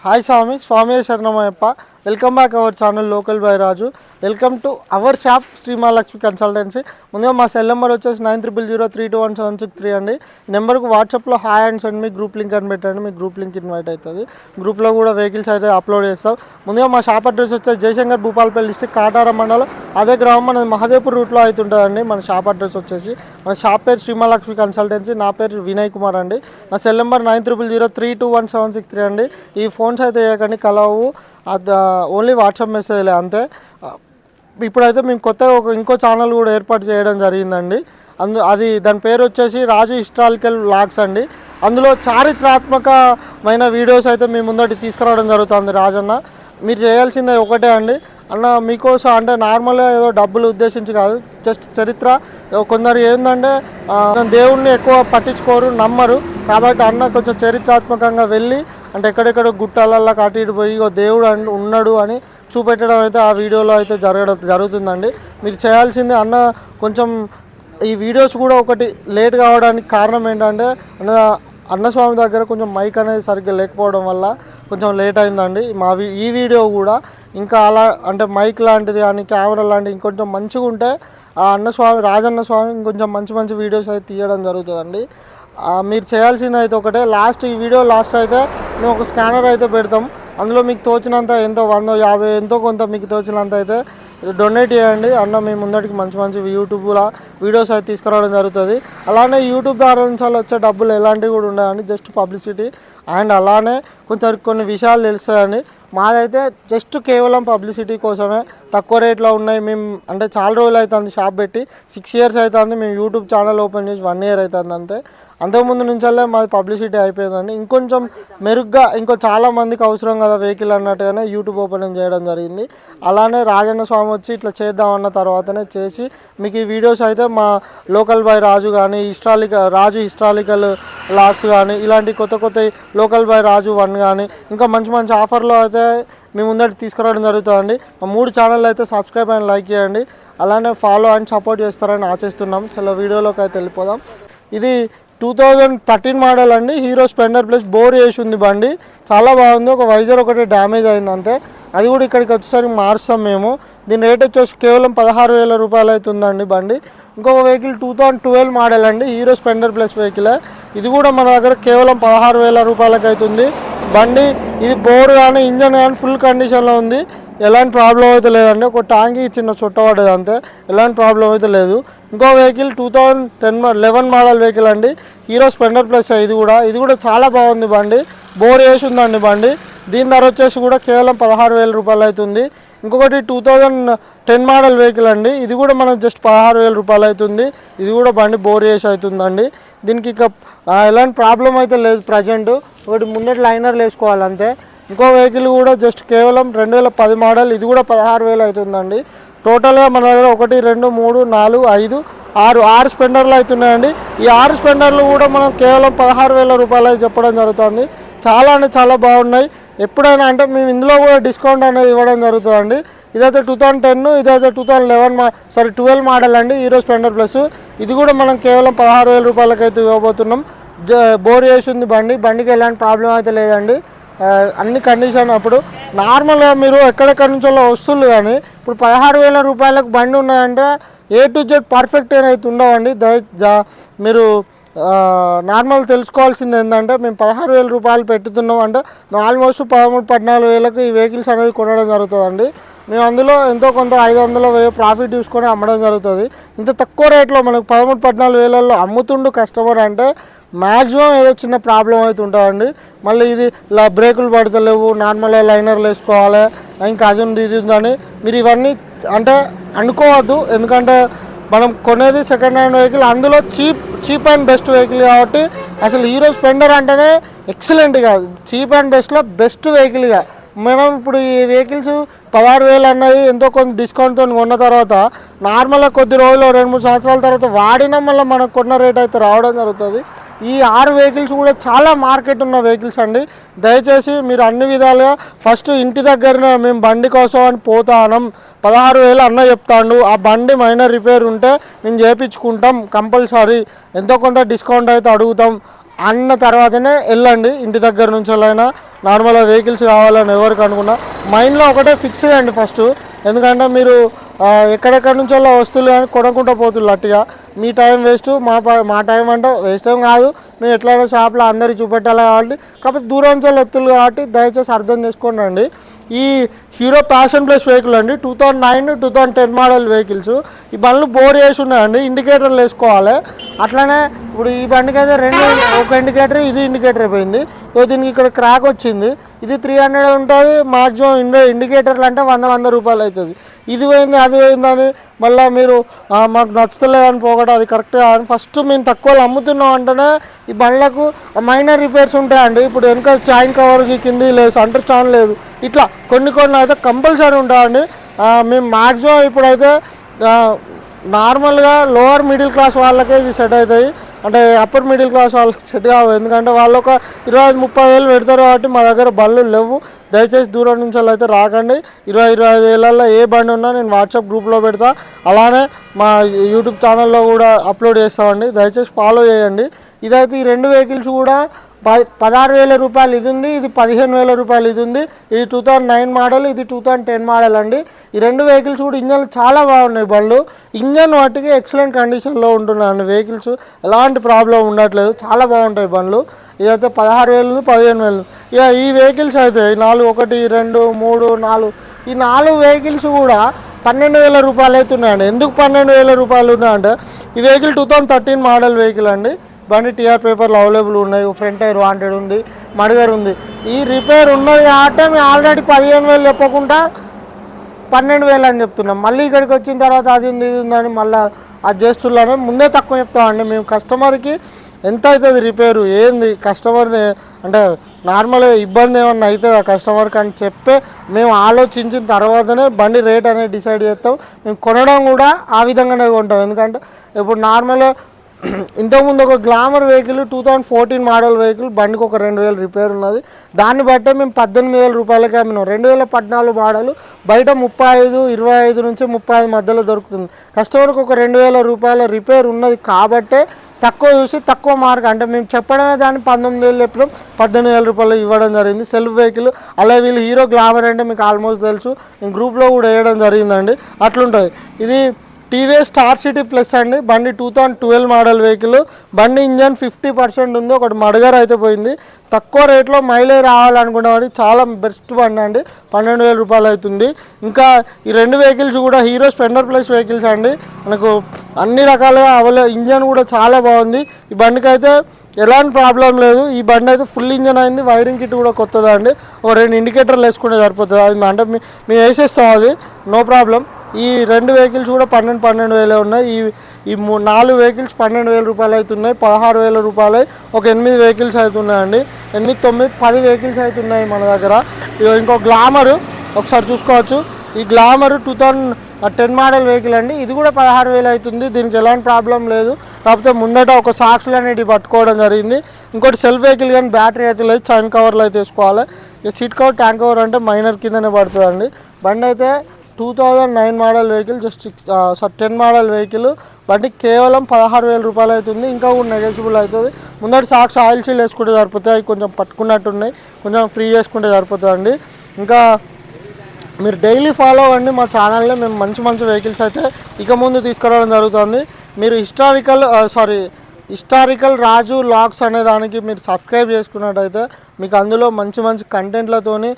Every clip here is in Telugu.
హాయ్ స్వామి శరణమయ్యప్ప. Welcome back our channel local by Raju. Welcome to our shop Shri Mahalakshmi consultancy. ముందుగా మా సెల్ నెంబర్ వచ్చేసి 9003217763 అండి. ఈ నెంబర్కు వాట్సాప్లో hi and send me group link అని పెట్టండి. మీ గ్రూప్ లింక్ ఇన్వైట్ అవుతుంది. గ్రూప్లో కూడా వెహికల్స్ అయితే అప్లోడ్ చేస్తాం. ముందుగా మా షాప్ అడ్రస్ వచ్చేసి జయశంకర్ భూపాలపల్లి డిస్ట్రిక్ట్ కాటారం మండలం. అదే గ్రామం మన మహదేవ్పూర్ రూట్లో అవుతుంటుందండి. మన షాప్ అడ్రస్ వచ్చేసి మన షాప్ పేరు శ్రీ మహాలక్ష్మి కన్సల్టెన్సీ. నా పేరు వినయ్ కుమార్ అండి. నా సెల్ నెంబర్ 9003217763 అండి. ఈ ఫోన్స్ అయితే వేయకండి, కలవు, అది ఓన్లీ వాట్సాప్ మెసేజ్లే అంతే. ఇప్పుడైతే మేము కొత్తగా ఇంకో ఛానల్ కూడా ఏర్పాటు చేయడం జరిగిందండి. దాని పేరు వచ్చేసి రాజు హిస్టారికల్ వ్లాగ్స్ అండి. అందులో చారిత్రాత్మకమైన వీడియోస్ అయితే మీ ముందటి తీసుకురావడం జరుగుతుంది. రాజన్న, మీరు చేయాల్సిందే ఒకటే అండి. అన్న మీకోసం అంటే నార్మల్గా ఏదో డబ్బులు ఉద్దేశించి కాదు, జస్ట్ చరిత్ర. కొందరు ఏంటంటే దేవుణ్ణి ఎక్కువ పట్టించుకోరు, నమ్మరు. కాబట్టి అన్న కొంచెం చరిత్రాత్మకంగా వెళ్ళి అంటే ఎక్కడెక్కడ గుట్టాలల్లో అటు ఇటు పోయి దేవుడు ఉన్నాడు అని చూపెట్టడం అయితే ఆ వీడియోలో అయితే జరుగుతుందండి. మీరు చేయాల్సింది అన్న కొంచెం ఈ వీడియోస్ కూడా ఒకటి లేట్ కావడానికి కారణం ఏంటంటే అన్నస్వామి దగ్గర కొంచెం మైక్ అనేది సరిగ్గా లేకపోవడం వల్ల కొంచెం లేట్ అయిందండి. ఈ వీడియో కూడా ఇంకా అలా అంటే మైక్ లాంటిది కానీ కెమెరా లాంటిది ఇంకొంచెం మంచిగా ఉంటే ఆ రాజన్న స్వామి ఇంకొంచెం మంచి వీడియోస్ అయితే తీయడం జరుగుతుందండి. మీరు చేయాల్సింది అయితే ఒకటే, ఈ వీడియో లాస్ట్ అయితే మేము ఒక స్కానర్ అయితే పెడతాం. అందులో మీకు తోచినంత ఎంతో 100, 50 ఎంతో కొంత మీకు తోచినంత అయితే డొనేట్ చేయండి. అన్న మేము ముందటికి మంచి యూట్యూబ్లో వీడియోస్ అయితే తీసుకురావడం జరుగుతుంది. అలానే యూట్యూబ్ ద్వారా నుంచి వచ్చే డబ్బులు ఎలాంటివి కూడా ఉండదండి, జస్ట్ పబ్లిసిటీ. అండ్ అలానే కొన్ని విషయాలు తెలుస్తాయండి. మాదైతే జస్ట్ కేవలం పబ్లిసిటీ కోసమే, తక్కువ రేట్లో ఉన్నాయి. మేము అంటే చాలా రోజులు అవుతుంది షాప్ పెట్టి, 6 years అవుతుంది. మేము యూట్యూబ్ ఛానల్ ఓపెన్ చేసి 1 year అవుతుంది అంతే. అంతకుముందు నుంచే మాది పబ్లిసిటీ అయిపోయిందండి. ఇంకొంచెం మెరుగ్గా చాలా మందికి అవసరం కదా వెహికల్ అన్నట్టుగానే యూట్యూబ్ ఓపెన్ చేయడం జరిగింది. అలానే రాజన్న స్వామి వచ్చి ఇట్లా చేద్దామన్న తర్వాతనే చేసి మీకు ఈ వీడియోస్ అయితే మా లోకల్ బై రాజు కానీ రాజు హిస్టారికల్ వ్లాగ్స్ కానీ ఇలాంటి కొత్త లోకల్ బై రాజు 1 కానీ ఇంకా మంచి ఆఫర్లో అయితే మీ ముందటి తీసుకురావడం జరుగుతుందండి. మా 3 ఛానల్ అయితే సబ్స్క్రైబ్ అండ్ లైక్ చేయండి. అలానే ఫాలో అండ్ సపోర్ట్ చేస్తారని ఆశిస్తున్నాం. చాలా వీడియోలోకి అయితే వెళ్ళిపోదాం. ఇది 2013 మోడల్ అండి. హీరో స్ప్లెండర్ ప్లస్ బోర్ వేసి ఉంది బండి, చాలా బాగుంది. ఒక వైజర్ ఒకటి డ్యామేజ్ అయింది అంతే, అది కూడా ఇక్కడికి వచ్చేసరికి మార్చాం మేము. దీని రేట్ వచ్చేసి కేవలం 16,000 రూపాయలు అవుతుందండి బండి. ఇంకొక వెహికల్ 2012 మోడల్ అండి, హీరో స్ప్లెండర్ ప్లస్ వెహికల్. ఇది కూడా మన దగ్గర కేవలం 16,000 రూపాయలకి అవుతుంది బండి. ఇది బోర్ కానీ ఇంజన్ కానీ ఫుల్ కండిషన్లో ఉంది, ఎలాంటి ప్రాబ్లం అయితే లేదండి. ఒక ట్యాంకి చిన్న చుట్టపడ్డది అంతే, ఎలాంటి ప్రాబ్లం అయితే లేదు. ఇంకో వెహికల్ 2011 మోడల్ వెహికల్ అండి, హీరో స్ప్లెండర్ ప్లస్. ఇది కూడా చాలా బాగుంది బండి, బోర్ వేసి ఉందండి బండి. దీని ధర వచ్చేసి కూడా కేవలం 16,000 రూపాయలు అవుతుంది. ఇంకొకటి 2010 మోడల్ వెహికల్ అండి, ఇది కూడా మనకు జస్ట్ 16,000 రూపాయలు అవుతుంది. ఇది కూడా బండి బోర్ వేసి అవుతుందండి. దీనికి ఇక ఎలాంటి ప్రాబ్లం అయితే లేదు ప్రజెంట్. ఒకటి ముందటి లైనర్లు వేసుకోవాలి అంతే. ఇంకో వెహికల్ కూడా జస్ట్ కేవలం 2010 మోడల్, ఇది కూడా 16,000 అవుతుందండి. టోటల్గా మన దగ్గర 1, 2, 3, 4, 5, 6 స్పెండర్లు అవుతున్నాయండి. ఈ 6 స్పెండర్లు కూడా మనం కేవలం 16,000 రూపాయలు చెప్పడం జరుగుతుంది. చాలా బాగున్నాయి. ఎప్పుడైనా అంటే మేము ఇందులో కూడా డిస్కౌంట్ అనేది ఇవ్వడం జరుగుతుందండి. ఇదైతే 2010, ఇదైతే 12 మోడల్ అండి, హీరో స్ప్లెండర్ ప్లస్. ఇది కూడా మనం కేవలం 16,000 రూపాయలకి అయితే ఇవ్వబోతున్నాం. బోర్ చేసింది బండికి ఎలాంటి ప్రాబ్లం అయితే లేదండి. అన్ని కండిషన్. అప్పుడు నార్మల్గా మీరు ఎక్కడెక్కడి నుంచో వస్తువులు కానీ ఇప్పుడు 16,000 రూపాయలకు బండి ఉన్నాయంటే A to Z పర్ఫెక్ట్ అయితే ఉండవండి. మీరు నార్మల్ తెలుసుకోవాల్సింది ఏంటంటే మేము 16,000 రూపాయలు పెట్టుతున్నాం అంటే ఆల్మోస్ట్ 13-14 ఈ వెహికల్స్ అనేది కొనడం జరుగుతుందండి. మేము అందులో ఎంతో కొంత 500 ప్రాఫిట్ తీసుకొని అమ్మడం జరుగుతుంది. ఇంత తక్కువ రేట్లో మనకు 13-14 అమ్ముతుండు కస్టమర్ అంటే మ్యాక్సిమం ఏదో చిన్న ప్రాబ్లం అయితే ఉంటుందండి. మళ్ళీ ఇది ఇలా బ్రేకులు పడతలేవు, నార్మల్గా లైనర్లు వేసుకోవాలి, ఇంకా అది ఉంది ఇది ఉందని మీరు ఇవన్నీ అంటే అనుకోవద్దు. ఎందుకంటే మనం కొనేది సెకండ్ హ్యాండ్ వెహికల్, అందులో చీప్ అండ్ బెస్ట్ వెహికల్ కాబట్టి అసలు హీరో స్ప్లెండర్ అంటేనే ఎక్సలెంట్గా చీప్ అండ్ బెస్ట్లో బెస్ట్ వెహికల్గా మనం ఇప్పుడు ఈ వెహికల్స్ 16,000 అన్నది ఎంతో కొంత డిస్కౌంట్తో కొన్న తర్వాత నార్మల్గా కొద్ది రోజులు 2-3 సంవత్సరాల తర్వాత వాడిన మళ్ళీ మనకు కొన్న రేట్ అయితే రావడం జరుగుతుంది. ఈ 6 వెహికల్స్ కూడా చాలా మార్కెట్ ఉన్న వెహికల్స్ అండి. దయచేసి మీరు అన్ని విధాలుగా ఫస్ట్ ఇంటి దగ్గరనే మేము బండి కోసం అని పోతానం, 16,000 అన్న చెప్తాడు. ఆ బండి మైనర్ రిపేర్ ఉంటే మేము చేయించుకుంటాం కంపల్సరీ, ఎంతో కొంత డిస్కౌంట్ అయితే అడుగుతాం. అన్న తర్వాతనే వెళ్ళండి. ఇంటి దగ్గర నుంచి అయినా నార్మల్గా వెహికల్స్ కావాలని ఎవరికి అనుకున్నా మైండ్లో ఒకటే ఫిక్స్ చేయండి ఫస్ట్. ఎందుకంటే మీరు ఎక్కడెక్కడి నుంచో వస్తువులు కానీ కొనుక్కుంటూ పోతున్నారు అట్టిగా. మీ టైం వేస్ట్, మా టైం అంటే వేస్ట్ ఏం కాదు. మేము ఎట్లయినా షాప్లో అందరికి చూపెట్టాలి కాబట్టి, కాకపోతే దూరం నుంచి వస్తువులు కాబట్టి దయచేసి అర్థం చేసుకోండి. ఈ హీరో ప్యాషన్ ప్లస్ వెహికల్ అండి, 2009, 2010 మోడల్ వెహికల్స్. ఈ బండ్లు బోర్ చేసి ఉన్నాయండి, ఇండికేటర్లు వేసుకోవాలి. అట్లనే ఇప్పుడు ఈ బండికి అయితే ఒక ఇండికేటర్, ఇది ఇండికేటర్ అయిపోయింది. దీనికి ఇక్కడ క్రాక్ వచ్చింది. ఇది 300 ఉంటుంది మ్యాక్సిమం. ఇండికేటర్లు అంటే 100 రూపాయలు అవుతుంది. ఇది పోయింది అది పోయిందని మళ్ళీ మీరు మాకు నచ్చుతలేదని పోగొట్టు, అది కరెక్ట్ కాదని ఫస్ట్ మేము తక్కువలో అమ్ముతున్నాం అంటేనే ఈ బండ్లకు మైనర్ రిపేర్స్ ఉంటాయండి. ఇప్పుడు వెనక చైన్ కవర్కి కింది లేదు, సెంటర్ స్టాండ్ లేదు, ఇట్లా కొన్ని అయితే కంపల్సరీ ఉంటాయండి. మేము మ్యాక్సిమం ఇప్పుడైతే నార్మల్గా లోవర్ మిడిల్ క్లాస్ వాళ్ళకే ఇవి సెట్ అవుతాయి. అంటే అప్పర్ మిడిల్ క్లాస్ వాళ్ళకి సెట్ కావు, ఎందుకంటే వాళ్ళు ఒక 20-30 వేలు పెడతారు కాబట్టి మా దగ్గర బండ్లు లేవు. దయచేసి దూరం నుంచి అయితే రాకండి. 20-25 వేలల్లో ఏ బండి ఉన్నా నేను వాట్సాప్ గ్రూప్లో పెడతా, అలానే మా యూట్యూబ్ ఛానల్లో కూడా అప్లోడ్ చేస్తామండి. దయచేసి ఫాలో చేయండి. ఇదైతే ఈ 2 వెహికల్స్ కూడా 16,000 రూపాయలు ఇది ఉంది, ఇది 15,000 రూపాయలు ఇది ఉంది. ఇది 2009 మోడల్, ఇది 2010 మోడల్ అండి. ఈ 2 వెహికల్స్ కూడా ఇంజన్లు చాలా బాగున్నాయి. బండ్లు ఇంజన్ వాటికి ఎక్సలెంట్ కండిషన్లో ఉంటున్నాయండి. వెహికల్స్ ఎలాంటి ప్రాబ్లం ఉండట్లేదు, చాలా బాగుంటాయి బండ్లు. ఇదైతే 16,000, 15,000. ఇక ఈ వెహికల్స్ అయితే 4, 1, 2, 3, 4 ఈ 4 వెహికల్స్ కూడా 12,000 రూపాయలు అవుతున్నాయండి. ఎందుకు 12,000 రూపాయలు ఉన్నాయంటే ఈ వెహికల్ 2013 మోడల్ వెహికల్ అండి. బండి టీఆర్ పేపర్లు అవైలబుల్ ఉన్నాయి. ఫ్రంట్ టైర్ వాంటెడ్ ఉంది, మడిగర్ ఉంది. ఈ రిపేర్ ఉన్నది కాబట్టి మేము ఆల్రెడీ 15,000 చెప్పకుండా 12,000 అని చెప్తున్నాం. మళ్ళీ ఇక్కడికి వచ్చిన తర్వాత అది ఉంది ఇది ఉందని మళ్ళీ అది చేస్తున్నాను. ముందే తక్కువ చెప్తామండి మేము. కస్టమర్కి ఎంత అవుతుంది రిపేరు ఏంది, కస్టమర్ని అంటే నార్మల్గా ఇబ్బంది ఏమన్నా అవుతుంది ఆ కస్టమర్కి అని చెప్పే మేము ఆలోచించిన తర్వాతనే బండి రేట్ అనేది డిసైడ్ చేస్తాం. మేము కొనడం కూడా ఆ విధంగానే కొంటాం. ఎందుకంటే ఇప్పుడు నార్మల్గా ఇంతకుముందు ఒక గ్లామర్ వెహికల్ 2014 మోడల్ వెహికల్ బండికి ఒక 2,000 రిపేర్ ఉన్నది. దాన్ని బట్టే మేము 18,000 రూపాయలకి అమ్మినాం. 2014 మోడల్ బయట 35, 25 నుంచి 35 మధ్యలో దొరుకుతుంది. కస్టమర్కి ఒక 2,000 రూపాయల రిపేర్ ఉన్నది కాబట్టే తక్కువ చూసి తక్కువ మార్క్ అంటే మేము చెప్పడమే దాన్ని 19,000 చెప్పడం 18,000 రూపాయలు ఇవ్వడం జరిగింది. సెల్ఫ్ వెహికల్ అలా వీళ్ళు హీరో గ్లామర్ అంటే మీకు ఆల్మోస్ట్ తెలుసు, నేను గ్రూప్లో కూడా వేయడం జరిగిందండి. అట్లుంటుంది. ఇది టీవీఎస్ స్టార్ సిటీ ప్లస్ అండి. బండి 2012 మోడల్ వెహికల్. బండి ఇంజన్ 50% ఉంది. ఒకటి మడగర్ అయితే పోయింది. తక్కువ రేట్లో మైలేజ్ రావాలనుకునేవాడి చాలా బెస్ట్ బండి అండి. 12,000 రూపాయలు అవుతుంది. ఇంకా ఈ 2 వెహికల్స్ కూడా హీరో స్ప్లెండర్ ప్లస్ వెహికల్స్ అండి. మనకు అన్ని రకాలుగా ఇంజన్ కూడా చాలా బాగుంది. ఈ బండికి అయితే ఎలాంటి ప్రాబ్లం లేదు. ఈ బండి అయితే ఫుల్ ఇంజన్ అయింది. వైరింగ్ కిట్ కూడా కొత్తదా అండి. ఒక 2 ఇండికేటర్లు వేసుకుంటే సరిపోతుంది. అది అంటే మేము వేసేస్తాం, అది నో ప్రాబ్లం. ఈ 2 వెహికల్స్ కూడా 12,000 ఉన్నాయి. ఈ 4 వెహికల్స్ 12,000 రూపాయలు అవుతున్నాయి. 16,000 రూపాయలు ఒక 8 వెహికల్స్ అవుతున్నాయండి. 8, 9, 10 వెహికల్స్ అవుతున్నాయి మన దగ్గర. ఇంకో గ్లామరు ఒకసారి చూసుకోవచ్చు. ఈ గ్లామరు 2010 మోడల్ వెహికల్ అండి. ఇది కూడా 16,000 అవుతుంది. దీనికి ఎలాంటి ప్రాబ్లం లేదు. కాకపోతే ముందట ఒక సాక్స్లు అనేవి పట్టుకోవడం జరిగింది. ఇంకోటి సెల్ఫ్ వెహికల్ కానీ బ్యాటరీ అయితే లేదు. చైన్ కవర్లు అయితే వేసుకోవాలి. ఈ సీట్ కవర్ ట్యాంక్ కవర్ అంటే మైనర్ కిందనే పడుతుందండి. బండి అయితే 2009 model vehicle, just 10 model vehicle. బండి కేవలం 16,000 రూపాయలు అవుతుంది. ఇంకా కూడా నెగోషియబుల్ అవుతుంది. ముందటి సాక్స్ ఆయిల్ సీల్ వేసుకుంటే సరిపోతాయి. అవి కొంచెం పట్టుకున్నట్టున్నాయి, కొంచెం ఫ్రీ చేసుకుంటే సరిపోతుందండి. ఇంకా మీరు డైలీ ఫాలో అవ్వండి మా ఛానల్ని. మేము మంచి వెహికల్స్ అయితే ఇక ముందు తీసుకురావడం జరుగుతుంది. మీరు హిస్టారికల్ రాజు లాగ్స్ అనే దానికి మీరు సబ్స్క్రైబ్ చేసుకున్నట్టయితే మీకు అందులో మంచి కంటెంట్లతోని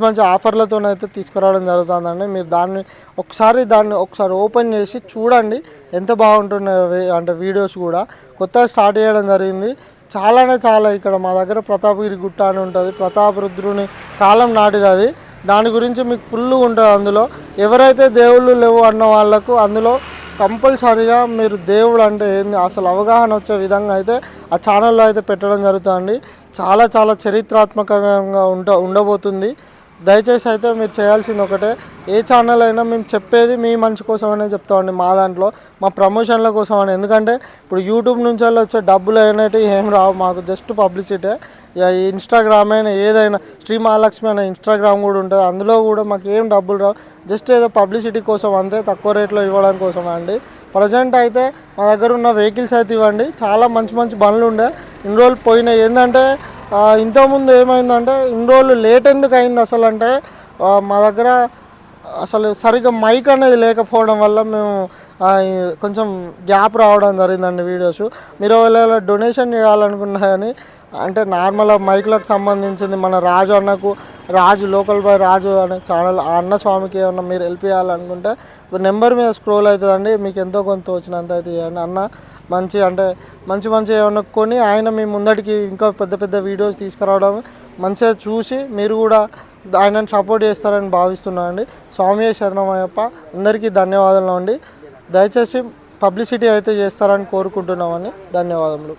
మంచి ఆఫర్లతో అయితే తీసుకురావడం జరుగుతుందండి. మీరు దాన్ని ఒకసారి ఓపెన్ చేసి చూడండి, ఎంత బాగుంటున్నాయి అంటే వీడియోస్ కూడా కొత్తగా స్టార్ట్ చేయడం జరిగింది. చాలా ఇక్కడ మా దగ్గర ప్రతాపగిరి గుట్ట అని ఉంటుంది. ప్రతాపరుద్రుని కాలం నాటిది అది. దాని గురించి మీకు ఫుల్గా ఉంటుంది. అందులో ఎవరైతే దేవుళ్ళు లేవు అన్న వాళ్ళకు అందులో కంపల్సరీగా మీరు దేవుడు అంటే ఏంది అసలు అవగాహన వచ్చే విధంగా అయితే ఆ ఛానల్లో అయితే పెట్టడం జరుగుతుంది. చాలా చరిత్రాత్మకంగా ఉండబోతుంది. దయచేసి అయితే మీరు చేయాల్సింది ఒకటే, ఏ ఛానల్ అయినా మేము చెప్పేది మీ మంచి కోసమనే చెప్తామండి. మా దాంట్లో మా ప్రమోషన్ల కోసం అని. ఎందుకంటే ఇప్పుడు యూట్యూబ్ నుంచి వచ్చే డబ్బులు అయినట్టు ఏం రావు మాకు, జస్ట్ పబ్లిసిటీ. ఇన్స్టాగ్రామ్ అయినా ఏదైనా శ్రీ మహాలక్ష్మి అనే ఇన్స్టాగ్రామ్ కూడా ఉంటుంది. అందులో కూడా మాకు ఏం డబ్బులు రావు, జస్ట్ ఏదో పబ్లిసిటీ కోసం అంతే, తక్కువ రేట్లో ఇవ్వడం కోసమే అండి. ప్రజెంట్ అయితే మా దగ్గర ఉన్న వెహికల్స్ అయితే ఇవ్వండి. చాలా మంచి బండ్లు ఉండే ఇన్ని రోజులు పోయినాయి. ఏంటంటే ఇంతకుముందు ఏమైందంటే ఇన్ని రోజులు లేట్ ఎందుకు అయింది అసలు అంటే మా దగ్గర అసలు సరిగ్గా మైక్ అనేది లేకపోవడం వల్ల మేము కొంచెం గ్యాప్ రావడం జరిగిందండి వీడియోస్. మీరు ఒకవేళ డొనేషన్ చేయాలనుకున్నా కానీ అంటే నార్మల్ మైక్లకు సంబంధించింది మన రాజు అన్నకు, రాజు లోకల్ బాయ్ రాజు అనే ఛానల్ ఆ అన్న స్వామికి ఏమన్నా మీరు హెల్ప్ చేయాలనుకుంటే నెంబర్ మీద స్క్రోల్ అవుతుందండి, మీకు ఎంతో కొంత వచ్చినంత అయితే చేయండి. అన్న మంచి అంటే మంచి ఏమన్నా కొని ఆయన మీ ముందటికి ఇంకా పెద్ద పెద్ద వీడియోస్ తీసుకురావడం మంచిగా చూసి మీరు కూడా ఆయనను సపోర్ట్ చేస్తారని భావిస్తున్నాను అండి. స్వామి శరణమయ్యప్ప. అందరికీ ధన్యవాదాలు అండి. దయచేసి పబ్లిసిటీ అయితే చేస్తారని కోరుకుంటున్నామని. ధన్యవాదములు.